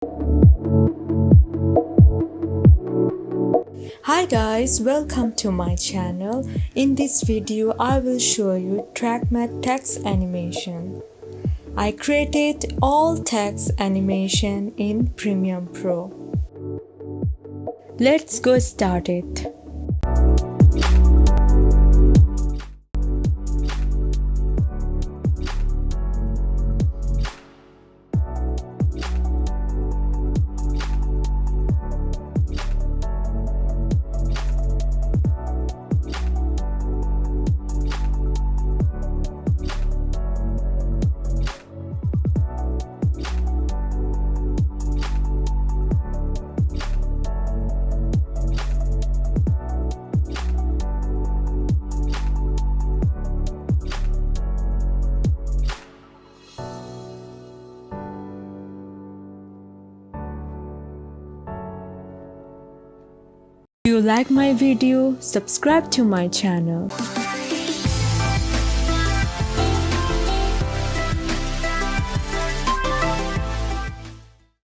Hi guys, welcome to my channel. In this video, I will show you TrackMatte text animation. I created all text animation in Premiere Pro. Let's go start it. If you like my video, subscribe to my channel.